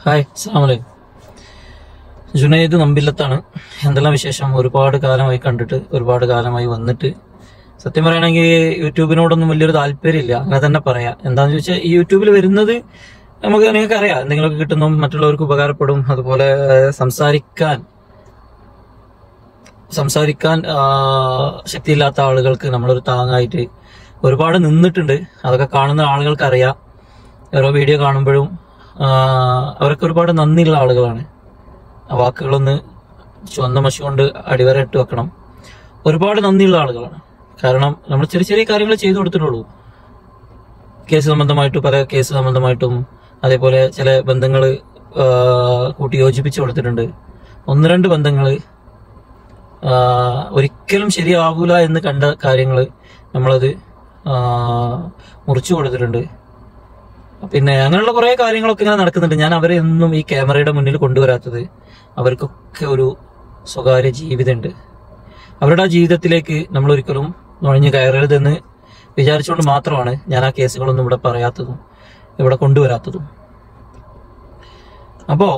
Hi, അസ്സലാമു അലൈക്കും. ജുനൈദ് നമ്പില്ലത്താണ്. എന്തെല്ലാം വിശേഷം? ഒരുപാട് കാലമായി കണ്ടിട്ട്, ഒരുപാട് കാലമായി വന്നിട്ട്. സത്യം പറയുകയാണെങ്കിൽ യൂട്യൂബിനോടൊന്നും വലിയൊരു താല്പര്യമില്ല, അങ്ങനെ തന്നെ പറയാം. എന്താണെന്ന് ചോദിച്ചാൽ ഈ യൂട്യൂബിൽ വരുന്നത് നിങ്ങൾക്ക് അറിയാം, എന്തെങ്കിലുമൊക്കെ കിട്ടുന്നു, മറ്റുള്ളവർക്ക് ഉപകാരപ്പെടും. അതുപോലെ സംസാരിക്കാൻ ശക്തിയില്ലാത്ത ആളുകൾക്ക് നമ്മളൊരു താങ്ങായിട്ട് ഒരുപാട് നിന്നിട്ടുണ്ട്. അതൊക്കെ കാണുന്ന ആളുകൾക്ക് അറിയാം. ഓരോ വീഡിയോ കാണുമ്പോഴും അവരൊക്കെ ഒരുപാട് നന്ദിയുള്ള ആളുകളാണ്. ആ വാക്കുകളൊന്ന് ചുവന്ന മഷി കൊണ്ട് അടിവര ഇട്ട് വെക്കണം. ഒരുപാട് നന്ദിയുള്ള ആളുകളാണ്. കാരണം നമ്മൾ ചെറിയ ചെറിയ കാര്യങ്ങൾ ചെയ്തു കൊടുത്തിട്ടുള്ളൂ. കേസ് സംബന്ധമായിട്ടും പല കേസ് സംബന്ധമായിട്ടും അതേപോലെ ചില ബന്ധങ്ങൾ കൂട്ടി യോജിപ്പിച്ചു കൊടുത്തിട്ടുണ്ട്. ഒന്ന് രണ്ട് ബന്ധങ്ങൾ ഒരിക്കലും ശരിയാകൂല എന്ന് കണ്ട കാര്യങ്ങൾ നമ്മളത് മുറിച്ചു കൊടുത്തിട്ടുണ്ട്. പിന്നെ അങ്ങനെയുള്ള കുറെ കാര്യങ്ങളൊക്കെ ഇങ്ങനെ നടക്കുന്നുണ്ട്. ഞാൻ അവരെ ഒന്നും ഈ ക്യാമറയുടെ മുന്നിൽ കൊണ്ടുവരാത്തത്, അവർക്കൊക്കെ ഒരു സ്വകാര്യ ജീവിതമുണ്ട്. അവരുടെ ആ ജീവിതത്തിലേക്ക് നമ്മൾ ഒരിക്കലും നുഴഞ്ഞു കയറരുതെന്ന് വിചാരിച്ചുകൊണ്ട് മാത്രമാണ് ഞാൻ ആ കേസുകളൊന്നും ഇവിടെ പറയാത്തതും ഇവിടെ കൊണ്ടുവരാത്തതും. അപ്പോ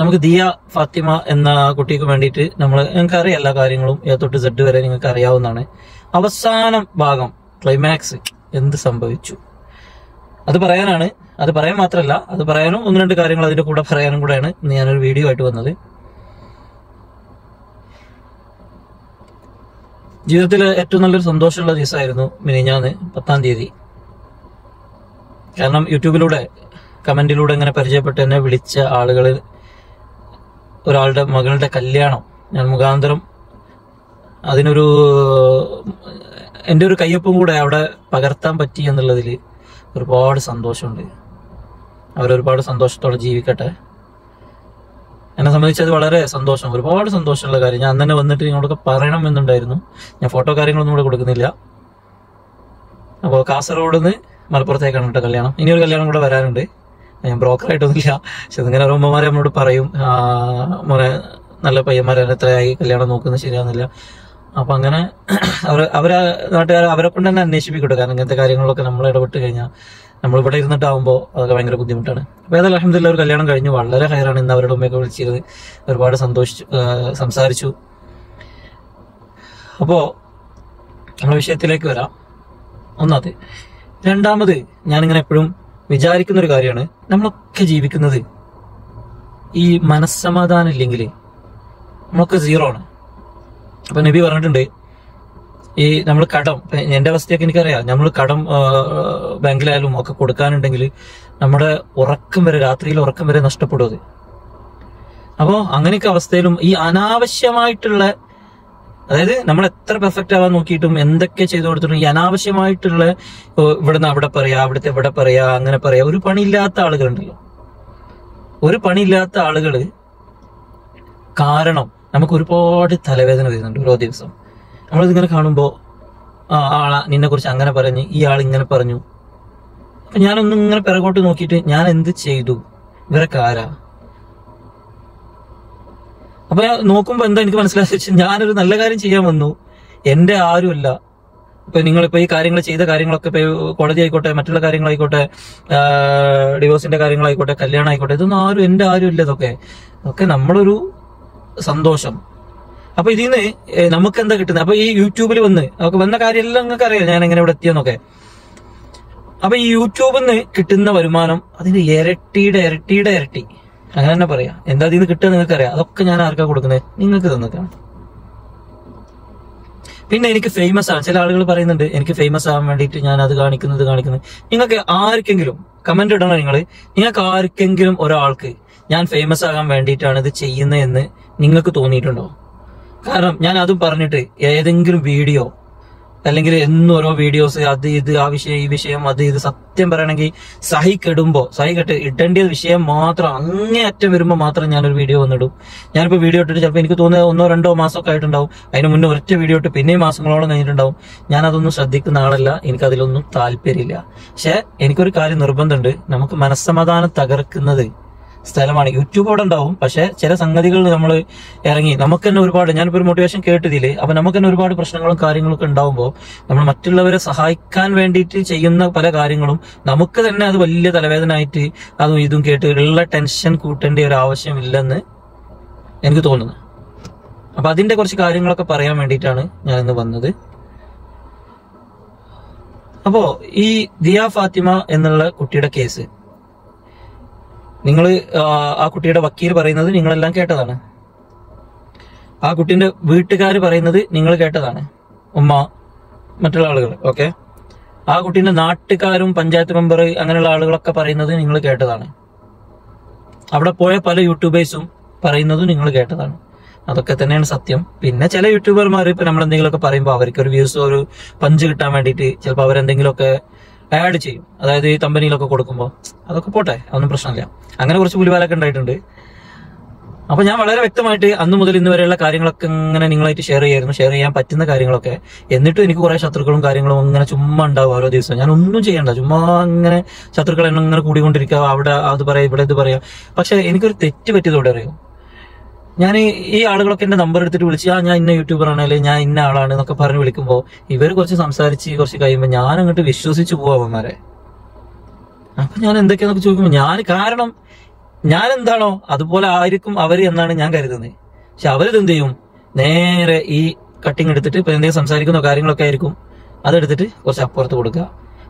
നമുക്ക് ദിയ ഫാത്തിമ എന്ന കുട്ടിക്ക് വേണ്ടിയിട്ട് നിങ്ങൾക്ക് അറിയാം എല്ലാ കാര്യങ്ങളും എ തൊട്ട് സെഡ് വരെ നിങ്ങൾക്ക് അറിയാവുന്നതാണ്. അവസാനം ഭാഗം ക്ലൈമാക്സ് എന്ത് സംഭവിച്ചു അത് പറയാനാണ്. അത് പറയാൻ മാത്രമല്ല, അത് പറയാനും ഒന്ന് രണ്ട് കാര്യങ്ങൾ അതിന്റെ കൂടെ പറയാനും കൂടെയാണ് ഇന്ന് ഞാനൊരു വീഡിയോ ആയിട്ട് വന്നത്. ജീവിതത്തിലെ ഏറ്റവും നല്ലൊരു സന്തോഷമുള്ള ദിവസമായിരുന്നു മിനിഞ്ഞാന്ന് 10-ാം തീയതി. കാരണം യൂട്യൂബിലൂടെ കമന്റിലൂടെ ഇങ്ങനെ പരിചയപ്പെട്ട് എന്നെ വിളിച്ച ആളുകൾ, ഒരാളുടെ മകളുടെ കല്യാണം ഞാൻ മുഖാന്തരം അതിനൊരു എൻ്റെ ഒരു കയ്യൊപ്പും കൂടെ അവിടെ പകർത്താൻ പറ്റി എന്നുള്ളതിൽ ഒരുപാട് സന്തോഷമുണ്ട്. അവരൊരുപാട് സന്തോഷത്തോടെ ജീവിക്കട്ടെ. എന്നെ സംബന്ധിച്ചത് വളരെ സന്തോഷം, ഒരുപാട് സന്തോഷമുള്ള കാര്യം. ഞാൻ തന്നെ വന്നിട്ട് നിങ്ങളൊക്കെ പറയണമെന്നുണ്ടായിരുന്നു. ഞാൻ ഫോട്ടോ കാര്യങ്ങളൊന്നും ഇവിടെ കൊടുക്കുന്നില്ല. അപ്പോൾ കാസർഗോഡ് നിന്ന് മലപ്പുറത്തേക്കാണ് കേട്ടോ കല്യാണം. ഇനിയൊരു കല്യാണം കൂടെ വരാനുണ്ട്. ഞാൻ ബ്രോക്കറായിട്ടൊന്നുമില്ല, പക്ഷെ ഇങ്ങനെ ഒരു ഉമ്മമാരെ നമ്മളോട് പറയും, മോനെ നല്ല പയ്യന്മാരെ എത്രയായി കല്യാണം നോക്കുന്നത് ശരിയാകുന്നില്ല. അപ്പൊ അങ്ങനെ അവരെ നാട്ടുകാർ അവരെ കൊണ്ട് തന്നെ അന്വേഷിപ്പിക്കട്ടെ. കാരണം ഇങ്ങനത്തെ കാര്യങ്ങളിലൊക്കെ നമ്മൾ ഇടപെട്ട് കഴിഞ്ഞാൽ നമ്മൾ ഇവിടെ ഇരുന്നിട്ടാവുമ്പോൾ അതൊക്കെ ഭയങ്കര ബുദ്ധിമുട്ടാണ്. അപ്പൊ ഏതായാലും അൽഹംദുലില്ലാ ഒരു കല്യാണം കഴിഞ്ഞു. വളരെ ഹൈറാണ്. ഇന്ന് അവരുടെ ഉമ്മയൊക്കെ വിളിച്ചിരുന്നത്, ഒരുപാട് സന്തോഷിച്ചു, സംസാരിച്ചു. അപ്പോ നമ്മുടെ വിഷയത്തിലേക്ക് വരാം. ഒന്നാമത്. രണ്ടാമത്, ഞാനിങ്ങനെ എപ്പോഴും വിചാരിക്കുന്ന ഒരു കാര്യമാണ്, നമ്മളൊക്കെ ജീവിക്കുന്നത് ഈ മനസ്സമാധാനം ഇല്ലെങ്കിൽ നമ്മളൊക്കെ സീറോ ആണ്. അപ്പൊ നബി പറഞ്ഞിട്ടുണ്ട്, ഈ നമ്മൾ കടം, എന്റെ അവസ്ഥയൊക്കെ എനിക്കറിയാം, നമ്മൾ കടം ബാങ്കിലായാലും ഒക്കെ കൊടുക്കാനുണ്ടെങ്കിൽ നമ്മുടെ ഉറക്കം വരെ, രാത്രിയിൽ ഉറക്കം വരെ നഷ്ടപ്പെടും അത്. അപ്പോ അങ്ങനെയൊക്കെ അവസ്ഥയിലും ഈ അനാവശ്യമായിട്ടുള്ള, അതായത് നമ്മൾ എത്ര പെർഫെക്റ്റ് ആവാൻ നോക്കിയിട്ടും എന്തൊക്കെ ചെയ്തു കൊടുത്തിട്ടും ഈ അനാവശ്യമായിട്ടുള്ള ഇവിടുന്ന് അവിടെ പറയാ, അവിടുത്തെ ഇവിടെ പറയാ, അങ്ങനെ പറയാ, ഒരു പണിയില്ലാത്ത ആളുകളുണ്ടല്ലോ. ഒരു പണിയില്ലാത്ത ആളുകള് കാരണം നമുക്ക് ഒരുപാട് തലവേദന വരുന്നുണ്ട് ഓരോ ദിവസം. നമ്മളിതിങ്ങനെ കാണുമ്പോൾ ആളാ നിന്നെ കുറിച്ച് അങ്ങനെ പറഞ്ഞു, ഈ ആൾ ഇങ്ങനെ പറഞ്ഞു. അപ്പൊ ഞാനൊന്നും ഇങ്ങനെ പിറകോട്ട് നോക്കിയിട്ട് ഞാൻ എന്ത് ചെയ്തു, ഇവരൊക്കെ ആരാ? അപ്പൊ നോക്കുമ്പോ എന്താ എനിക്ക് മനസ്സിലാക്കി, ഞാനൊരു നല്ല കാര്യം ചെയ്യാൻ വന്നു, എന്റെ ആരുമല്ല. ഇപ്പൊ നിങ്ങളിപ്പോ ഈ കാര്യങ്ങൾ ചെയ്ത കാര്യങ്ങളൊക്കെ ഇപ്പൊ കോടതി ആയിക്കോട്ടെ, മറ്റുള്ള കാര്യങ്ങളായിക്കോട്ടെ, ഡിവോഴ്സിന്റെ കാര്യങ്ങളായിക്കോട്ടെ, കല്യാണം ആയിക്കോട്ടെ, ഇതൊന്നും എന്റെ ആരും ഇല്ല. ഇതൊക്കെ നമ്മളൊരു സന്തോഷം. അപ്പൊ ഇതിന്ന് നമുക്ക് എന്താ കിട്ടുന്നത്? അപ്പൊ ഈ യൂട്യൂബിൽ വന്ന കാര്യമെല്ലാം നിങ്ങൾക്ക് അറിയാം, ഞാൻ എങ്ങനെ ഇവിടെ എത്തിയെന്നൊക്കെ. അപ്പൊ ഈ യൂട്യൂബിൽ നിന്ന് കിട്ടുന്ന വരുമാനം അതിന്റെ ഇരട്ടിയുടെ ഇരട്ടി, അങ്ങനെ തന്നെ പറയാം. എന്താ ഇതിന്ന് കിട്ടുക നിങ്ങൾക്ക് അറിയാം. അതൊക്കെ ഞാൻ ആർക്കാ കൊടുക്കുന്നത്? നിങ്ങൾക്ക് തന്നിട്ടാണ്. പിന്നെ എനിക്ക് ഫേമസ് ആണ്. ചില ആളുകൾ പറയുന്നുണ്ട് എനിക്ക് ഫേമസ് ആവാൻ വേണ്ടിയിട്ട് ഞാൻ അത് കാണിക്കുന്നത്. നിങ്ങൾക്ക് ആർക്കെങ്കിലും കമന്റ് ഇടണം. നിങ്ങൾക്ക് ആർക്കെങ്കിലും ഒരാൾക്ക് ഞാൻ ഫേമസ് ആകാൻ വേണ്ടിയിട്ടാണ് ഇത് ചെയ്യുന്നതെന്ന് നിങ്ങൾക്ക് തോന്നിയിട്ടുണ്ടോ? കാരണം ഞാൻ അതും പറഞ്ഞിട്ട് ഏതെങ്കിലും വീഡിയോ അല്ലെങ്കിൽ എന്നും ഓരോ വീഡിയോസ് അത് ഇത് ആ വിഷയം ഈ വിഷയം അത് ഇത് സത്യം പറയണമെങ്കിൽ സഹി കെട്ട് ഇടേണ്ട വിഷയം മാത്രം അങ്ങേയറ്റം വരുമ്പോൾ മാത്രം ഞാനൊരു വീഡിയോ വന്നിടും. ഞാനിപ്പോൾ വീഡിയോ ഇട്ടിട്ട് ചിലപ്പോൾ എനിക്ക് തോന്നുന്നത് 1-2 മാസമൊക്കെ ആയിട്ടുണ്ടാവും. അതിന് മുന്നേ ഒരൊറ്റ വീഡിയോ ഇട്ട് പിന്നെയും മാസങ്ങളോളം കഴിഞ്ഞിട്ടുണ്ടാവും. ഞാനതൊന്നും ശ്രദ്ധിക്കുന്ന ആളല്ല, എനിക്കതിലൊന്നും താല്പര്യമില്ല. പക്ഷെ എനിക്കൊരു കാര്യം നിർബന്ധമുണ്ട്, നമുക്ക് മനസ്സമാധാനം തകർക്കുന്നത് സ്ഥലമാണ്. യൂട്യൂബ് അവിടെ ഉണ്ടാവും, പക്ഷെ ചില സംഗതികൾ നമ്മൾ ഇറങ്ങി നമുക്ക് തന്നെ ഒരുപാട്, ഞാനിപ്പോ ഒരു മോട്ടിവേഷൻ കേട്ടതില്, അപ്പൊ നമുക്ക് തന്നെ ഒരുപാട് പ്രശ്നങ്ങളും കാര്യങ്ങളൊക്കെ ഉണ്ടാവുമ്പോൾ നമ്മൾ മറ്റുള്ളവരെ സഹായിക്കാൻ വേണ്ടിയിട്ട് ചെയ്യുന്ന പല കാര്യങ്ങളും നമുക്ക് തന്നെ അത് വലിയ തലവേദന ആയിട്ട് അതും ഇതും കേട്ട് ഉള്ള ടെൻഷൻ കൂട്ടേണ്ട ഒരു ആവശ്യമില്ലെന്ന് എനിക്ക് തോന്നുന്നു. അപ്പൊ അതിന്റെ കുറച്ച് കാര്യങ്ങളൊക്കെ പറയാൻ വേണ്ടിയിട്ടാണ് ഞാൻ ഇന്ന് വന്നത്. അപ്പോ ഈ ദിയ ഫാത്തിമ എന്നുള്ള കുട്ടിയുടെ കേസ്, നിങ്ങൾ ആ കുട്ടിയുടെ വക്കീൽ പറയുന്നത് നിങ്ങളെല്ലാം കേട്ടതാണ്. ആ കുട്ടീന്റെ വീട്ടുകാർ പറയുന്നത് നിങ്ങൾ കേട്ടതാണ്, ഉമ്മ, മറ്റുള്ള ആളുകൾ. ഓക്കെ, ആ കുട്ടീന്റെ നാട്ടുകാരും പഞ്ചായത്ത് മെമ്പർ അങ്ങനെയുള്ള ആളുകളൊക്കെ പറയുന്നത് നിങ്ങൾ കേട്ടതാണ്. അവിടെ പോയ പല യൂട്യൂബേഴ്സും പറയുന്നതും നിങ്ങൾ കേട്ടതാണ്. അതൊക്കെ തന്നെയാണ് സത്യം. പിന്നെ ചില യൂട്യൂബർമാർ ഇപ്പൊ നമ്മൾ എന്തെങ്കിലുമൊക്കെ പറയുമ്പോൾ അവർക്ക് ഒരു വ്യൂസ്, ഒരു പഞ്ച് കിട്ടാൻ വേണ്ടിയിട്ട് ചിലപ്പോൾ അവരെന്തെങ്കിലുമൊക്കെ ആഡ് ചെയ്യും. അതായത് ഈ കമ്പനിയിലൊക്കെ കൊടുക്കുമ്പോൾ അതൊക്കെ പോട്ടെ, അതൊന്നും പ്രശ്നമില്ല. അങ്ങനെ കുറച്ച് പുലിവാലൊക്കെ ഉണ്ടായിട്ടുണ്ട്. അപ്പൊ ഞാൻ വളരെ വ്യക്തമായിട്ട് അന്ന് മുതൽ ഇന്ന് വരെയുള്ള കാര്യങ്ങളൊക്കെ ഇങ്ങനെ നിങ്ങളായിട്ട് ഷെയർ ചെയ്യാൻ പറ്റുന്ന കാര്യങ്ങളൊക്കെ. എന്നിട്ടും എനിക്ക് കുറെ ശത്രുക്കളും കാര്യങ്ങളും അങ്ങനെ ചുമ്മാ ഉണ്ടാവും ഓരോ ദിവസം. ഞാൻ ഒന്നും ചെയ്യണ്ട, ചുമ്മാ അങ്ങനെ ശത്രുക്കൾ എന്നെ ഇങ്ങനെ കൂടിക്കൊണ്ടിരിക്കുക, അവിടെ അത് പറയാം, ഇവിടെ ഇത് പറയാം. പക്ഷെ എനിക്കൊരു തെറ്റ് പറ്റിയതോടെ അറിയോ, ഞാൻ ഈ ആളുകളൊക്കെ എന്റെ നമ്പർ എടുത്തിട്ട് വിളിച്ച് ഞാൻ ഇന്ന യൂട്യൂബർ ആണ്, അല്ലെങ്കിൽ ഞാൻ ഇന്ന ആളാണ് എന്നൊക്കെ പറഞ്ഞ് വിളിക്കുമ്പോൾ ഇവർ കുറച്ച് സംസാരിച്ച് കുറച്ച് കഴിയുമ്പോൾ ഞാൻ അങ്ങോട്ട് വിശ്വസിച്ച് പോവാ അവന്മാരെ. അപ്പൊ ഞാൻ എന്തൊക്കെയാന്നൊക്കെ ചോദിക്കുമ്പോൾ കാരണം ഞാൻ എന്താണോ അതുപോലെ ആയിരിക്കും അവര് എന്നാണ് ഞാൻ കരുതുന്നത്. പക്ഷെ അവരിത് ചെയ്യും, നേരെ ഈ കട്ടിങ് എടുത്തിട്ട് ഇപ്പൊ എന്തെങ്കിലും സംസാരിക്കുന്ന കാര്യങ്ങളൊക്കെ ആയിരിക്കും, അതെടുത്തിട്ട് കുറച്ച് അപ്പുറത്ത് കൊടുക്കുക,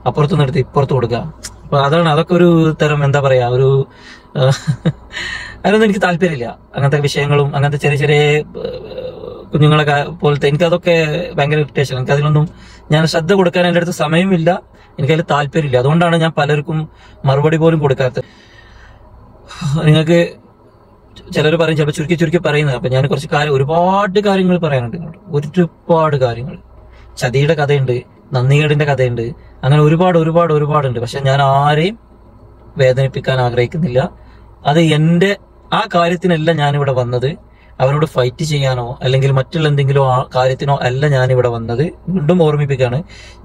അപ്പുറത്തുനിന്ന് എടുത്ത് ഇപ്പുറത്ത് കൊടുക്കുക. അപ്പൊ അതൊക്കെ ഒരു തരം എന്താ പറയാ, ഒരു അതിനൊന്നും എനിക്ക് താല്പര്യമില്ല. അങ്ങനത്തെ വിഷയങ്ങളും അങ്ങനത്തെ ചെറിയ ചെറിയ കുഞ്ഞുങ്ങളെ പോലത്തെ എനിക്കതൊക്കെ ഭയങ്കര ഇറിറ്റേഷൻ. എനിക്ക് അതിനൊന്നും ഞാൻ ശ്രദ്ധ കൊടുക്കാൻ എൻ്റെ അടുത്ത് സമയമില്ല, എനിക്കതിൽ താല്പര്യമില്ല. അതുകൊണ്ടാണ് ഞാൻ പലർക്കും മറുപടി പോലും കൊടുക്കാത്തത്. നിങ്ങൾക്ക് ചിലർ പറയും, ചിലപ്പോൾ ചുരുക്കി പറയുന്നത്. അപ്പൊ ഞാൻ കുറച്ച് ഒരുപാട് കാര്യങ്ങൾ പറയാനുണ്ട്, ഒരുപാട് കാര്യങ്ങൾ. ചതിയുടെ കഥയുണ്ട്, നന്ദികേടിന്റെ കഥയുണ്ട്, അങ്ങനെ ഒരുപാടുണ്ട്. പക്ഷെ ഞാൻ ആരെയും വേദനിപ്പിക്കാൻ ആഗ്രഹിക്കുന്നില്ല. അത് എന്റെ ആ കാര്യത്തിനല്ല ഞാനിവിടെ വന്നത്, അവരോട് ഫൈറ്റ് ചെയ്യാനോ അല്ലെങ്കിൽ മറ്റുള്ള എന്തെങ്കിലും കാര്യത്തിനോ അല്ല ഞാനിവിടെ വന്നത്. വീണ്ടും ഓർമ്മിപ്പിക്കുകയാണ്,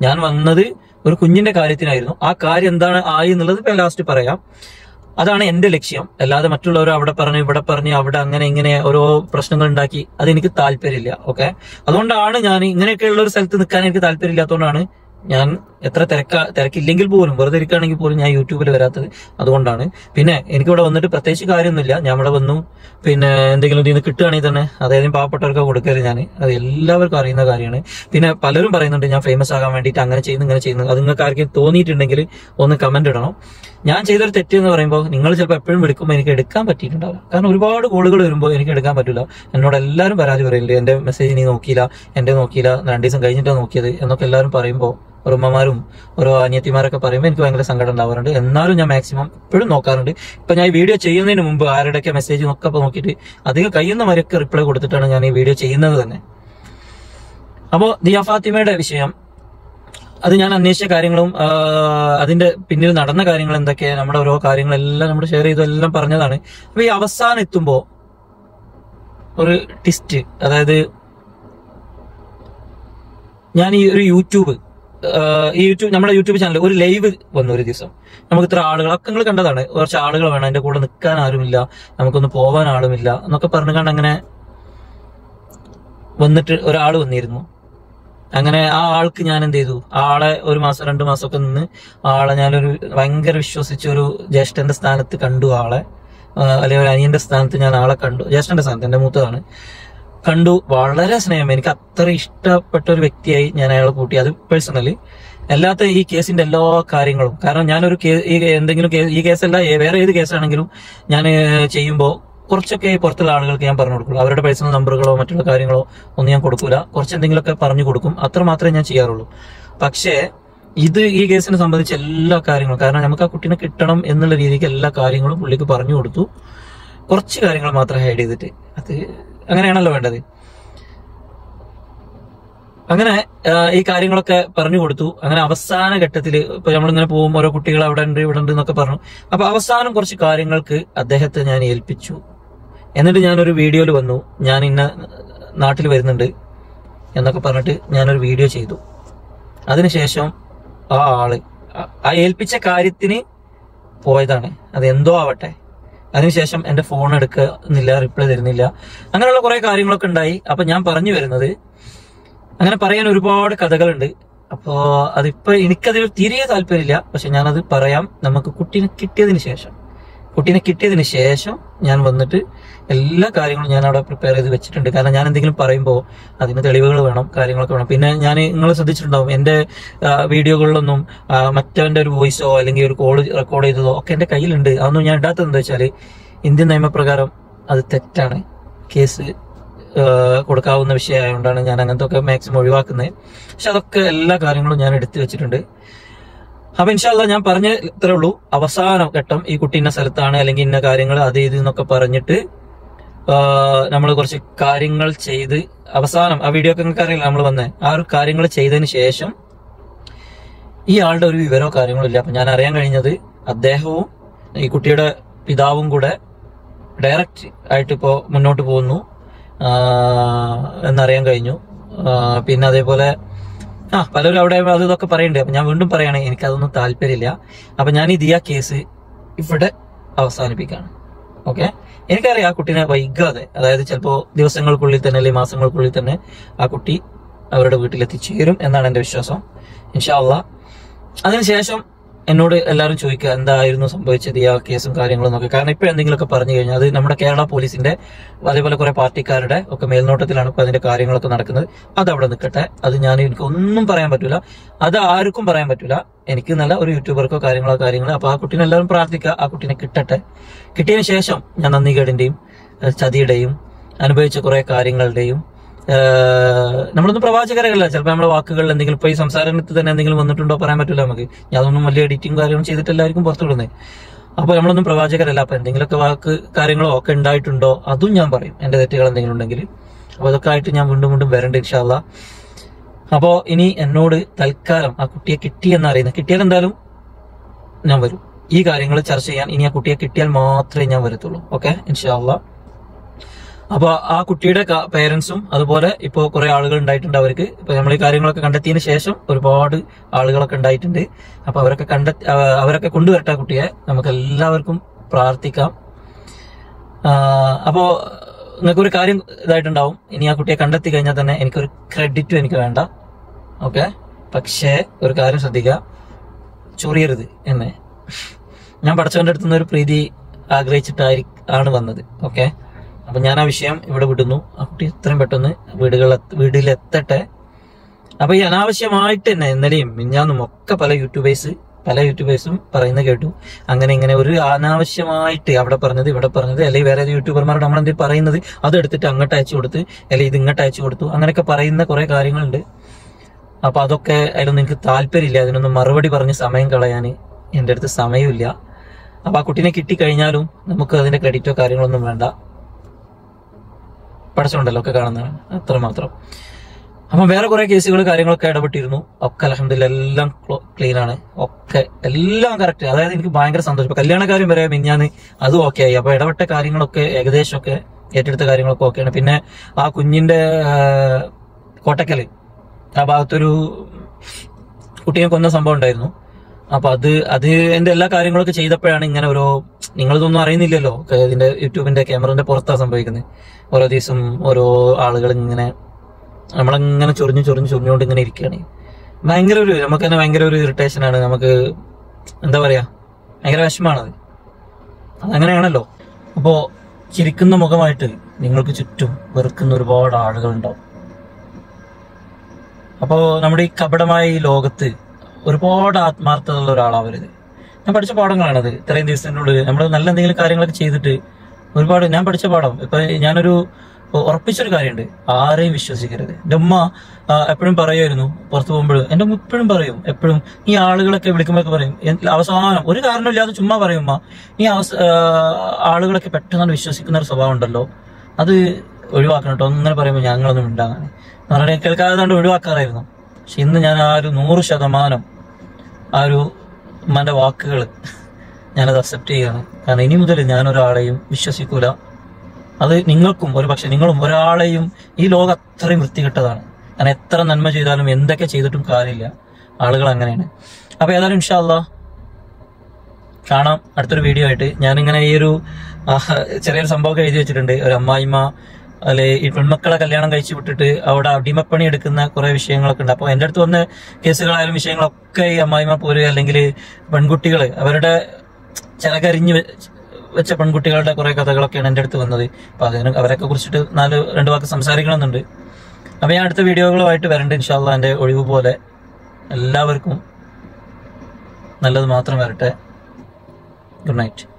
ഞാൻ വന്നത് ഒരു കുഞ്ഞിന്റെ കാര്യത്തിനായിരുന്നു. ആ കാര്യം എന്താണ് ആയി എന്നുള്ളത് ഇപ്പൊ ലാസ്റ്റ് പറയാം. അതാണ് എന്റെ ലക്ഷ്യം. അല്ലാതെ മറ്റുള്ളവർ അവിടെ പറഞ്ഞു ഇവിടെ പറഞ്ഞു അവിടെ അങ്ങനെ ഇങ്ങനെ ഓരോ പ്രശ്നങ്ങൾ ഉണ്ടാക്കി അതെനിക്ക് താല്പര്യമില്ല. ഓക്കെ, അതുകൊണ്ടാണ് ഞാൻ ഇങ്ങനെയൊക്കെയുള്ള ഒരു സ്ഥലത്ത് നിൽക്കാൻ എനിക്ക് താല്പര്യമില്ലാത്തതുകൊണ്ടാണ് ഞാൻ എത്ര തിരക്കില്ലെങ്കിൽ പോലും, വെറുതെ ഇരിക്കുകയാണെങ്കിൽ പോലും ഞാൻ യൂട്യൂബിൽ വരാത്തത് അതുകൊണ്ടാണ്. പിന്നെ എനിക്കിവിടെ വന്നിട്ട് പ്രത്യേകിച്ച് കാര്യമൊന്നുമില്ല. ഞാൻ ഇവിടെ വന്നു, പിന്നെ എന്തെങ്കിലും ഇതിൽ നിന്ന് കിട്ടുകയാണെങ്കിൽ തന്നെ അതായത് പാവപ്പെട്ടവർക്ക് കൊടുക്കരുത്. അത് എല്ലാവർക്കും അറിയുന്ന കാര്യമാണ്. പിന്നെ പലരും പറയുന്നുണ്ട് ഞാൻ ഫേമസ് ആകാൻ വേണ്ടിയിട്ട് അങ്ങനെ ചെയ്യുന്നു. അത് നിങ്ങൾക്ക് ആർക്കും തോന്നിയിട്ടുണ്ടെങ്കിൽ ഒന്ന് കമന്റ് ഇടണം. ഞാൻ ചെയ്തൊരു തെറ്റ് എന്ന് പറയുമ്പോൾ നിങ്ങൾ ചിലപ്പോൾ എപ്പോഴും വിളിക്കുമ്പോൾ എനിക്ക് എടുക്കാൻ പറ്റിയിട്ടുണ്ടാവില്ല. കാരണം ഒരുപാട് കോളുകൾ വരുമ്പോൾ എനിക്ക് എടുക്കാൻ പറ്റില്ല. എന്നോട് എല്ലാവരും പരാതി പറയില്ലേ, എന്റെ മെസ്സേജ് നീ നോക്കിയില്ല, 2 ദിവസം കഴിഞ്ഞിട്ടാണ് നോക്കിയത് എന്നൊക്കെ എല്ലാവരും പറയുമ്പോൾ, ഓരോ ഉമ്മമാരും ഓരോ അനിയത്തിമാരൊക്കെ പറയുമ്പോൾ എനിക്ക് ഭയങ്കര സങ്കടം ഉണ്ടാവാറുണ്ട്. എന്നാലും ഞാൻ മാക്സിമം എപ്പോഴും നോക്കാറുണ്ട്. ഇപ്പൊ ഞാൻ ഈ വീഡിയോ ചെയ്യുന്നതിന് മുമ്പ് ആരുടെയൊക്കെ മെസ്സേജ് ഒക്കെ നോക്കിയിട്ട് അധികം കഴിയുന്നവരൊക്കെ റിപ്ലൈ കൊടുത്തിട്ടാണ് ഞാൻ ഈ വീഡിയോ ചെയ്യുന്നത് തന്നെ. അപ്പോ ദിയ ഫാത്തിമയുടെ വിഷയം, അത് ഞാൻ അന്വേഷിച്ച കാര്യങ്ങളും അതിന്റെ പിന്നിൽ നടന്ന കാര്യങ്ങൾ എന്തൊക്കെയാ, നമ്മുടെ ഓരോ കാര്യങ്ങളെല്ലാം നമ്മൾ ഷെയർ ചെയ്തു, എല്ലാം പറഞ്ഞതാണ്. അപ്പൊ ഈ അവസാനം എത്തുമ്പോ ഒരു ട്വിസ്റ്റ്, അതായത് ഞാൻ ഈ ഒരു നമ്മുടെ യൂട്യൂബ് ചാനൽ ഒരു ലൈവ് വന്നു ഒരു ദിവസം. നമുക്ക് ഇത്ര ആളുകളൊക്കെ നിങ്ങൾ കണ്ടതാണ്, കുറച്ച് ആളുകൾ വേണം, എന്റെ കൂടെ നിൽക്കാൻ ആരുമില്ല, നമുക്കൊന്ന് പോവാൻ ആളുമില്ല എന്നൊക്കെ പറഞ്ഞുകൊണ്ട് അങ്ങനെ വന്നിട്ട് ഒരാൾ വന്നിരുന്നു. അങ്ങനെ ആ ആൾക്ക് ഞാൻ എന്ത് ചെയ്തു, ആളെ 1 മാസം 2 മാസമൊക്കെ നിന്ന് ആളെ ഞാനൊരു ഭയങ്കര വിശ്വസിച്ച ഒരു ജ്യേഷ്ഠന്റെ സ്ഥാനത്ത് കണ്ടു ആളെ, അല്ലെങ്കിൽ ഒരു അനിയന്റെ സ്ഥാനത്ത് ഞാൻ ആളെ കണ്ടു. ജ്യേഷ്ഠന്റെ സ്ഥാനത്ത്, എന്റെ മൂത്തതാണ്, കണ്ടു. വളരെ സ്നേഹം, എനിക്ക് അത്ര ഇഷ്ടപ്പെട്ട ഒരു വ്യക്തിയായി ഞാൻ അയാളെ കൂട്ടി. അത് പേഴ്സണലി അല്ലാത്ത ഈ കേസിന്റെ എല്ലാ കാര്യങ്ങളും, കാരണം ഞാനൊരു ഈ കേസല്ല വേറെ ഏത് കേസാണെങ്കിലും ഞാൻ ചെയ്യുമ്പോൾ കുറച്ചൊക്കെ പുറത്തുള്ള ആളുകൾക്ക് ഞാൻ പറഞ്ഞു കൊടുക്കുള്ളൂ. അവരുടെ പേഴ്സണൽ നമ്പറുകളോ മറ്റുള്ള കാര്യങ്ങളോ ഒന്നും ഞാൻ കൊടുക്കൂല. കുറച്ച് എന്തെങ്കിലുമൊക്കെ പറഞ്ഞു കൊടുക്കും, അത്ര മാത്രമേ ഞാൻ ചെയ്യാറുള്ളൂ. പക്ഷേ ഈ കേസിനെ സംബന്ധിച്ച് എല്ലാ കാര്യങ്ങളും, കാരണം നമുക്ക് ആ കുട്ടീനെ കിട്ടണം എന്നുള്ള രീതിക്ക് എല്ലാ കാര്യങ്ങളും പുള്ളിക്ക് പറഞ്ഞു കൊടുത്തു. കുറച്ച് കാര്യങ്ങൾ മാത്രം ഹൈഡ് ചെയ്തിട്ട്, അത് അങ്ങനെയാണല്ലോ വേണ്ടത്. അങ്ങനെ ഈ കാര്യങ്ങളൊക്കെ പറഞ്ഞു കൊടുത്തു. അങ്ങനെ അവസാന ഘട്ടത്തിൽ ഇപ്പൊ നമ്മളിങ്ങനെ പോകും, ഓരോ കുട്ടികൾ അവിടെ ഉണ്ട് ഇവിടെ ഉണ്ട് എന്നൊക്കെ പറഞ്ഞു. അപ്പൊ അവസാനം കുറച്ച് കാര്യങ്ങൾക്ക് അദ്ദേഹത്തെ ഞാൻ ഏൽപ്പിച്ചു. എന്നിട്ട് ഞാനൊരു വീഡിയോയിൽ വന്നു, ഞാൻ ഇന്ന നാട്ടിൽ വരുന്നുണ്ട് എന്നൊക്കെ പറഞ്ഞിട്ട് ഞാനൊരു വീഡിയോ ചെയ്തു. അതിനുശേഷം ആ ആള് ആ ഏൽപ്പിച്ച കാര്യത്തിന് പോയതാണ്. അത് എന്തോ ആവട്ടെ, അതിനുശേഷം എന്റെ ഫോൺ എടുക്കുന്നില്ല, റിപ്ലൈ തരുന്നില്ല, അങ്ങനെയുള്ള കുറെ കാര്യങ്ങളൊക്കെ ഉണ്ടായി. അപ്പൊ ഞാൻ പറഞ്ഞു വരുന്നത്, അങ്ങനെ പറയാൻ ഒരുപാട് കഥകളുണ്ട്. അപ്പോ അതിപ്പോ എനിക്കതിൽ തീരെ താല്പര്യമില്ല. പക്ഷെ ഞാനത് പറയാം. നമുക്ക് കുട്ടീനെ കിട്ടിയതിന് ശേഷം ഞാൻ വന്നിട്ട് എല്ലാ കാര്യങ്ങളും ഞാൻ അവിടെ പ്രിപ്പയർ ചെയ്ത് വെച്ചിട്ടുണ്ട്. കാരണം ഞാൻ എന്തെങ്കിലും പറയുമ്പോൾ അതിന് തെളിവുകൾ വേണം, കാര്യങ്ങളൊക്കെ വേണം. പിന്നെ ഞാൻ നിങ്ങൾ ശ്രദ്ധിച്ചിട്ടുണ്ടാവും, എന്റെ വീഡിയോകളിലൊന്നും മറ്റവന്റെ ഒരു വോയിസോ അല്ലെങ്കിൽ ഒരു കോൾ റെക്കോർഡ് ചെയ്തതോ ഒക്കെ എന്റെ കയ്യിലുണ്ട്. അതൊന്നും ഞാൻ ഇടാത്തത് എന്താ വെച്ചാൽ ഇന്ത്യൻ നിയമപ്രകാരം അത് തെറ്റാണ്, കേസ് കൊടുക്കാവുന്ന വിഷയമായതുകൊണ്ടാണ് ഞാൻ അങ്ങനത്തെ ഒക്കെ മാക്സിമം ഒഴിവാക്കുന്നത്. പക്ഷെ അതൊക്കെ എല്ലാ കാര്യങ്ങളും ഞാൻ എടുത്തു വെച്ചിട്ടുണ്ട്. അപ്പൊ ഇൻഷാല്ലാ ഞാൻ പറഞ്ഞ ഇത്രേ ഉള്ളൂ. അവസാന ഘട്ടം ഈ കുട്ടി ഇന്ന സ്ഥലത്താണ് അല്ലെങ്കിൽ ഇന്ന കാര്യങ്ങൾ അത് ഇത് എന്നൊക്കെ പറഞ്ഞിട്ട് നമ്മൾ കുറച്ച് കാര്യങ്ങൾ ചെയ്ത് അവസാനം ആ വീഡിയോ ഒക്കെ നിങ്ങൾക്ക് അറിയില്ല നമ്മൾ വന്നേ ആ ഒരു കാര്യങ്ങൾ ചെയ്തതിന് ശേഷം ഈ ആളുടെ ഒരു വിവരമോ കാര്യങ്ങളോ ഇല്ല. അപ്പൊ ഞാൻ അറിയാൻ കഴിഞ്ഞത് അദ്ദേഹവും ഈ കുട്ടിയുടെ പിതാവും കൂടെ ഡയറക്റ്റ് ആയിട്ട് ഇപ്പോ മുന്നോട്ട് പോകുന്നു എന്നറിയാൻ കഴിഞ്ഞു. പിന്നെ അതേപോലെ പലരും അവിടെ അത് ഇതൊക്കെ പറയണ്ടേ. അപ്പൊ ഞാൻ വീണ്ടും പറയുകയാണെങ്കിൽ എനിക്കതൊന്നും താല്പര്യമില്ല. അപ്പൊ ഞാൻ ഈ ദിയ കേസ് ഇവിടെ അവസാനിപ്പിക്കുകയാണ്. ഓക്കെ, എനിക്കറിയാം ആ കുട്ടീനെ വൈകാതെ, അതായത് ചിലപ്പോ ദിവസങ്ങൾക്കുള്ളിൽ തന്നെ അല്ലെങ്കിൽ മാസങ്ങൾക്കുള്ളിൽ തന്നെ ആ കുട്ടി അവരുടെ വീട്ടിലെത്തിച്ചേരും എന്നാണ് എന്റെ വിശ്വാസം. ഇൻഷാ അള്ളാ. അതിനുശേഷം എന്നോട് എല്ലാവരും ചോദിക്കുക എന്തായിരുന്നു സംഭവിച്ചത് ഈ ആ കേസും കാര്യങ്ങളും എന്നൊക്കെ. കാരണം ഇപ്പൊ എന്തെങ്കിലുമൊക്കെ പറഞ്ഞു കഴിഞ്ഞാൽ അത് നമ്മുടെ കേരള പോലീസിന്റെ അതേപോലെ കുറെ പാർട്ടിക്കാരുടെ ഒക്കെ മേൽനോട്ടത്തിലാണ് ഇപ്പൊ അതിന്റെ കാര്യങ്ങളൊക്കെ നടക്കുന്നത്. അത് അവിടെ നിൽക്കട്ടെ. അത് എനിക്ക് ഒന്നും പറയാൻ പറ്റൂല, അത് ആർക്കും പറയാൻ പറ്റൂല. എനിക്ക് നല്ല ഒരു യൂട്യൂബർക്കോ കാര്യങ്ങളോ. അപ്പൊ ആ കുട്ടീനെ എല്ലാവരും പ്രാർത്ഥിക്കുക, ആ കുട്ടീനെ കിട്ടട്ടെ. കിട്ടിയതിനു ശേഷം ഞാൻ നന്ദികേടിന്റെയും ചതിയുടെയും അനുഭവിച്ച കുറെ കാര്യങ്ങളുടെയും നമ്മളൊന്നും പ്രവാചകരല്ല. ചിലപ്പോൾ നമ്മുടെ വാക്കുകളിൽ എന്തെങ്കിലും ഇപ്പൊ ഈ സംസാരത്തിൽ തന്നെ എന്തെങ്കിലും വന്നിട്ടുണ്ടോ പറയാൻ പറ്റില്ല നമുക്ക്. ഞാനൊന്നും വലിയ എഡിറ്റിംഗ് കാര്യങ്ങളും ചെയ്തിട്ടെല്ലാവർക്കും പുറത്തു വിടുന്നത്. അപ്പൊ നമ്മളൊന്നും പ്രവാചകരല്ല. അപ്പൊ എന്തെങ്കിലുമൊക്കെ വാക്ക് കാര്യങ്ങളോ ഒക്കെ ഉണ്ടായിട്ടുണ്ടോ അതും ഞാൻ പറയും, എന്റെ തെറ്റുകൾ എന്തെങ്കിലും ഉണ്ടെങ്കിൽ. അപ്പൊ അതൊക്കെ ആയിട്ട് ഞാൻ വീണ്ടും വരണ്ട ഇൻഷാ അള്ളാ. അപ്പോ ഇനി എന്നോട് തൽക്കാലം ആ കുട്ടിയെ കിട്ടിയെന്ന് അറിയുന്നത്, കിട്ടിയാൽ എന്തായാലും ഞാൻ വരും ഈ കാര്യങ്ങൾ ചർച്ച ചെയ്യാൻ. ഇനി ആ കുട്ടിയെ കിട്ടിയാൽ മാത്രമേ ഞാൻ വരത്തുള്ളൂ. ഓക്കെ, ഇൻഷാ അള്ളാ. അപ്പൊ ആ കുട്ടിയുടെ പേരൻസും അതുപോലെ ഇപ്പോ കുറെ ആളുകൾ ഉണ്ടായിട്ടുണ്ട്. അവർക്ക് ഇപ്പൊ നമ്മൾ ഈ കാര്യങ്ങളൊക്കെ കണ്ടെത്തിയതിന് ശേഷം ഒരുപാട് ആളുകളൊക്കെ ഉണ്ടായിട്ടുണ്ട്. അപ്പൊ അവരൊക്കെ കൊണ്ടുവരട്ടെ കുട്ടിയെ. നമുക്ക് എല്ലാവർക്കും പ്രാർത്ഥിക്കാം. അപ്പോ നിങ്ങൾക്കൊരു കാര്യം ഇതായിട്ടുണ്ടാവും, ഇനി ആ കുട്ടിയെ കണ്ടെത്തി കഴിഞ്ഞാൽ തന്നെ എനിക്കൊരു ക്രെഡിറ്റും എനിക്ക് വേണ്ട. ഓക്കെ, പക്ഷേ ഒരു കാര്യം ശ്രദ്ധിക്കുക, ചൊറിയരുത് എന്നെ. ഞാൻ പഠിച്ചവന്റെ അടുത്തുനിന്ന് ഒരു പ്രീതി ആഗ്രഹിച്ചിട്ടാണ് വന്നത്. ഓക്കെ, അപ്പൊ ഞാൻ ആ വിഷയം ഇവിടെ വിടുന്നു. ആ കുട്ടി എത്രയും പെട്ടെന്ന് വീട്ടിലെത്തട്ടെ. അപ്പൊ ഈ അനാവശ്യമായിട്ട് തന്നെ ഇന്നലെയും മിഞ്ഞാന്നും ഒക്കെ പല യൂട്യൂബേഴ്സും പറയുന്നത് കേട്ടു. അങ്ങനെ ഇങ്ങനെ ഒരു അനാവശ്യമായിട്ട് അവിടെ പറഞ്ഞത് ഇവിടെ പറഞ്ഞത്, അല്ലെങ്കിൽ വേറെ യൂട്യൂബർമാരോട് നമ്മളെന്തെങ്കിലും പറയുന്നത് അതെടുത്തിട്ട് അങ്ങോട്ട് അയച്ചു കൊടുത്ത്, അല്ലെങ്കിൽ ഇത് ഇങ്ങോട്ട് അയച്ചു കൊടുത്തു, അങ്ങനെയൊക്കെ പറയുന്ന കുറെ കാര്യങ്ങളുണ്ട്. അപ്പൊ അതൊക്കെ അതിലൊന്നും എനിക്ക് താല്പര്യമില്ല. അതിനൊന്നും മറുപടി പറഞ്ഞ് സമയം കളയാൻ എന്റെ അടുത്ത് സമയമില്ല. അപ്പൊ ആ കുട്ടീനെ കിട്ടിക്കഴിഞ്ഞാലും നമുക്ക് അതിന്റെ ക്രെഡിറ്റോ കാര്യങ്ങളൊന്നും വേണ്ട. പഠിച്ചുണ്ടല്ലോ ഒക്കെ കാണുന്നതാണ്, അത്രമാത്രം. അപ്പൊ വേറെ കുറെ കേസുകൾ കാര്യങ്ങളൊക്കെ ഇടപെട്ടിരുന്നു. ഒക്കെ അൽഹംദുലില്ലാഹ് എല്ലാം ക്ലീൻ ആണ്, ഒക്കെ എല്ലാം കറക്റ്റ്. അതായത് എനിക്ക് ഭയങ്കര സന്തോഷം. ഇപ്പൊ കല്യാണക്കാര്യം വരെ മിഞ്ഞാന്ന് അതും ഓക്കെ ആയി. അപ്പൊ ഇടപെട്ട കാര്യങ്ങളൊക്കെ ഏകദേശമൊക്കെ ഏറ്റെടുത്ത കാര്യങ്ങളൊക്കെ ഓക്കെയാണ്. പിന്നെ ആ കുഞ്ഞിന്റെ കോട്ടക്കല് ആ ഭാഗത്തൊരു കുട്ടിയെ കൊന്ന സംഭവം ഉണ്ടായിരുന്നു. അപ്പൊ അത് എന്റെ എല്ലാ കാര്യങ്ങളൊക്കെ ചെയ്തപ്പോഴാണ് ഇങ്ങനെ ഓരോ, നിങ്ങളിതൊന്നും അറിയുന്നില്ലല്ലോ, ഇതിന്റെ യൂട്യൂബിന്റെ ക്യാമറന്റെ പുറത്താ സംഭവിക്കുന്നത്. ഓരോ ദിവസം ഓരോ ആളുകൾ ഇങ്ങനെ നമ്മളങ്ങനെ ചൊറിഞ്ഞുകൊണ്ട് ഇങ്ങനെ ഇരിക്കുകയാണ്. നമുക്ക് തന്നെ ഭയങ്കര ഒരു ഇറിറ്റേഷൻ ആണ്. നമുക്ക് എന്താ പറയാ, ഭയങ്കര വിഷമാണത്. അതങ്ങനെയാണല്ലോ. അപ്പോ ചിരിക്കുന്ന മുഖമായിട്ട് നിങ്ങൾക്ക് ചുറ്റും വെറുക്കുന്ന ഒരുപാട് ആളുകളുണ്ടാവും. അപ്പോ നമ്മുടെ ഈ കപടമായ ഈ ലോകത്ത് ഒരുപാട് ആത്മാർത്ഥത ഉള്ള ഒരാളാവരുത്. ഞാൻ പഠിച്ച പാഠങ്ങളാണത്. ഇത്രയും ദിവസത്തിനുള്ളിൽ നമ്മൾ നല്ല എന്തെങ്കിലും കാര്യങ്ങളൊക്കെ ചെയ്തിട്ട് ഒരുപാട് ഞാൻ പഠിച്ച പാഠം. ഇപ്പൊ ഞാനൊരു ഉറപ്പിച്ചൊരു കാര്യമുണ്ട്, ആരെയും വിശ്വസിക്കരുത്. എന്റെ ഉമ്മ എപ്പോഴും പറയുമായിരുന്നു, പുറത്തു പോകുമ്പോഴും എന്റെ ഉമ്മ എപ്പോഴും പറയും, എപ്പോഴും ഈ ആളുകളൊക്കെ വിളിക്കുമ്പോഴൊക്കെ പറയും, അവസാനം ഒരു കാരണമില്ലാതെ ചുമ്മാ പറയും, ഉമ്മ ഈ ആളുകളൊക്കെ പെട്ടെന്ന് വിശ്വസിക്കുന്ന ഒരു സ്വഭാവം ഉണ്ടല്ലോ, അത് ഒഴിവാക്കണം കേട്ടോ. അങ്ങനെ പറയുമ്പോൾ ഞങ്ങളൊന്നും ഉണ്ടാകാൻ പറഞ്ഞ കേൾക്കാതെ ഒഴിവാക്കാറായിരുന്നു. പക്ഷെ ഇന്ന് ഞാൻ ആ ഒരു 100% ആ ഒരു ഉമ്മന്റെ വാക്കുകൾ ഞാനത് അക്സെപ്റ്റ് ചെയ്യാണ്. കാരണം ഇനി മുതൽ ഞാനൊരാളെയും വിശ്വസിക്കൂല. അത് നിങ്ങൾക്കും പക്ഷെ നിങ്ങളും ഒരാളെയും, ഈ ലോകം അത്രയും വൃത്തികെട്ടതാണ്. കാരണം എത്ര നന്മ ചെയ്താലും എന്തൊക്കെ ചെയ്തിട്ടും കാര്യമില്ല, ആളുകൾ അങ്ങനെയാണ്. അപ്പൊ ഏതായാലും ഇൻഷാ അല്ലാഹ് കാണാം അടുത്തൊരു വീഡിയോ ആയിട്ട്. ഞാനിങ്ങനെ ഈ ഒരു ചെറിയൊരു സംഭവമൊക്കെ എഴുതി വെച്ചിട്ടുണ്ട്. ഒരു അമ്മായിമ്മ അല്ലെ ഈ പെൺമക്കളെ കല്യാണം കഴിച്ചു വിട്ടിട്ട് അവിടെ അടിമപ്പണി എടുക്കുന്ന കുറെ വിഷയങ്ങളൊക്കെ ഉണ്ട്. അപ്പൊ എന്റെ അടുത്ത് വന്ന കേസുകളായാലും വിഷയങ്ങളൊക്കെ ഈ അമ്മായിമ്മ പോര് അല്ലെങ്കിൽ പെൺകുട്ടികൾ അവരുടെ ചിലകരിഞ്ഞ് വെച്ച പെൺകുട്ടികളുടെ കുറെ കഥകളൊക്കെയാണ് എന്റെ അടുത്ത് വന്നത്. അപ്പൊ അതിന് അവരൊക്കെ കുറിച്ചിട്ട് രണ്ട് വാക്ക് സംസാരിക്കണമെന്നുണ്ട്. അപ്പൊ ഞാൻ അടുത്ത വീഡിയോകളുമായിട്ട് വരണ്ട് ഇൻഷാ അല്ലാഹ്. എന്റെ ഒഴിവ് പോലെ എല്ലാവർക്കും നല്ലത് മാത്രം വരട്ടെ. Good night.